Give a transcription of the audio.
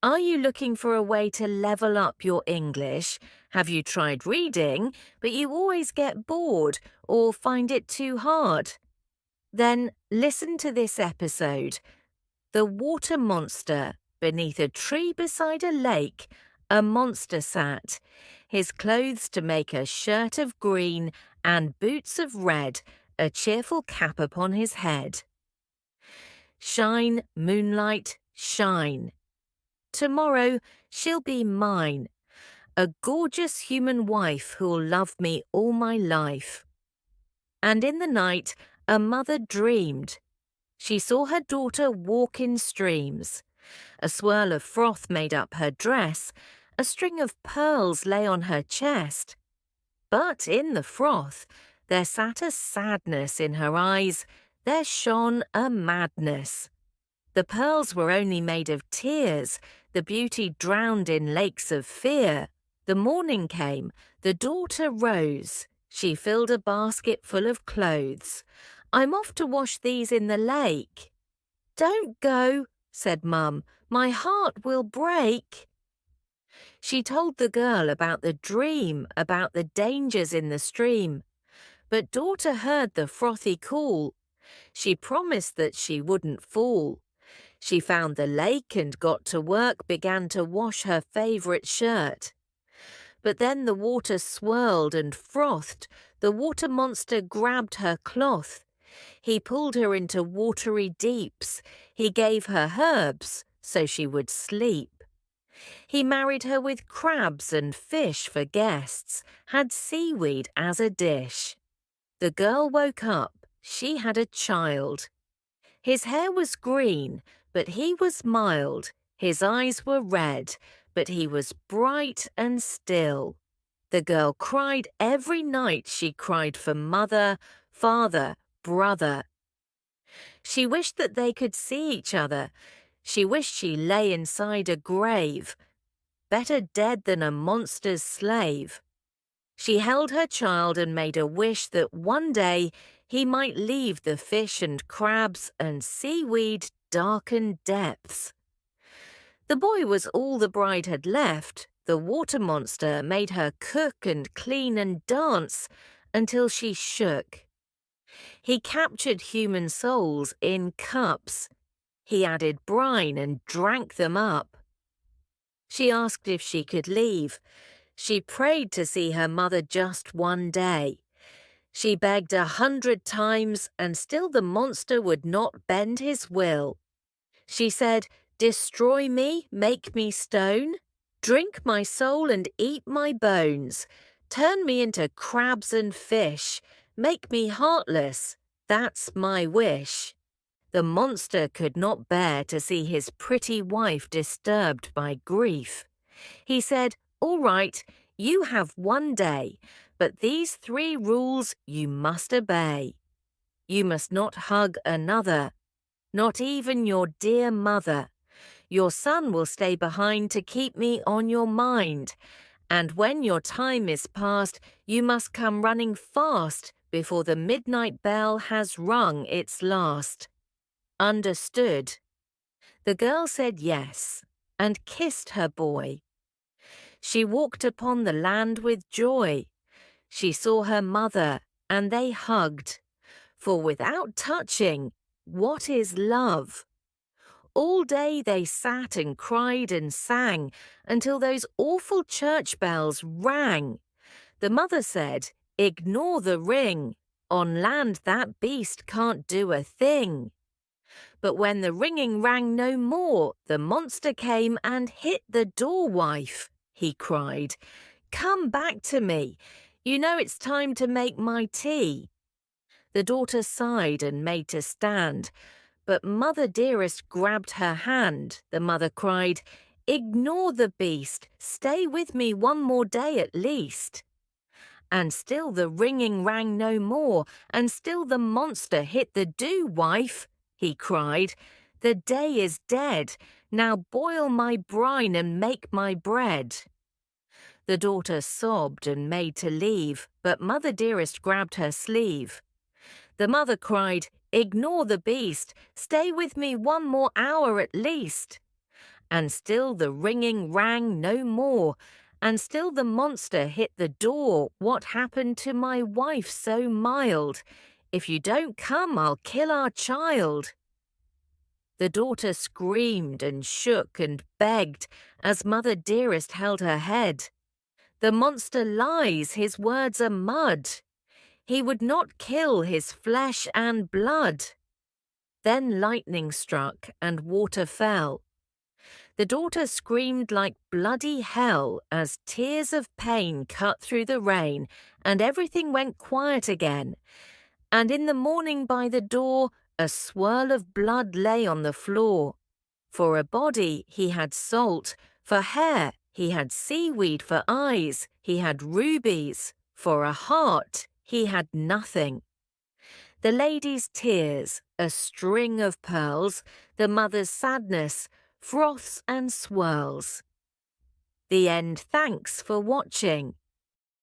Are you looking for a way to level up your English? Have you tried reading, but you always get bored or find it too hard? Then listen to this episode. The water monster. Beneath a tree beside a lake, a monster sat. His clothes to make a shirt of green and boots of red, a cheerful cap upon his head. Shine, moonlight, shine. Tomorrow she'll be mine, a gorgeous human wife who'll love me all my life. And in the night a mother dreamed. She saw her daughter walk in streams. A swirl of froth made up her dress, a string of pearls lay on her chest. But in the froth there sat a sadness in her eyes, there shone a madness. The pearls were only made of tears, the beauty drowned in lakes of fear. The morning came, the daughter rose. She filled a basket full of clothes. I'm off to wash these in the lake. Don't go, said Mum, my heart will break. She told the girl about the dream, about the dangers in the stream. But daughter heard the frothy call. She promised that she wouldn't fall. She found the lake and got to work, began to wash her favourite shirt. But then the water swirled and frothed. The water monster grabbed her cloth. He pulled her into watery deeps. He gave her herbs so she would sleep. He married her with crabs and fish for guests, had seaweed as a dish. The girl woke up. She had a child. His hair was green, but he was mild. His eyes were red, but he was bright and still. The girl cried every night. She cried for mother, father, brother. She wished that they could see each other. She wished she lay inside a grave. Better dead than a monster's slave. She held her child and made a wish that one day he might leave the fish and crabs and seaweed darkened depths. The boy was all the bride had left. The water monster made her cook and clean and dance until she shook. He captured human souls in cups. He added brine and drank them up. She asked if she could leave. She prayed to see her mother just one day. She begged 100 times, and still the monster would not bend his will. She said, "Destroy me, make me stone, drink my soul and eat my bones, turn me into crabs and fish, make me heartless, that's my wish." The monster could not bear to see his pretty wife disturbed by grief. He said, "All right, you have one day, but these 3 rules you must obey. You must not hug another, not even your dear mother. Your son will stay behind to keep me on your mind. And when your time is past, you must come running fast before the midnight bell has rung its last." Understood? The girl said yes and kissed her boy. She walked upon the land with joy. She saw her mother and they hugged. For without touching, what is love? All day they sat and cried and sang until those awful church bells rang. The mother said, "Ignore the ring. On land that beast can't do a thing." But when the ringing rang no more, the monster came and hit the door, wife. He cried, "Come back to me. You know it's time to make my tea." The daughter sighed and made to stand, but Mother Dearest grabbed her hand. The mother cried, "Ignore the beast. Stay with me one more day at least." And still the ringing rang no more, and still the monster hit the do, wife. He cried, "The day is dead. Now boil my brine and make my bread." The daughter sobbed and made to leave, but Mother Dearest grabbed her sleeve. The mother cried, "Ignore the beast. Stay with me one more hour at least." And still the ringing rang no more, and still the monster hit the door. What happened to my wife so mild? If you don't come, I'll kill our child. The daughter screamed and shook and begged as Mother Dearest held her head. The monster lies, his words are mud. He would not kill his flesh and blood. Then lightning struck and water fell. The daughter screamed like bloody hell as tears of pain cut through the rain, and everything went quiet again. And in the morning by the door, a swirl of blood lay on the floor. For a body he had salt, for hair he had seaweed, for eyes he had rubies, for a heart he had nothing. The lady's tears, a string of pearls, the mother's sadness, froths and swirls. The end. Thanks for watching.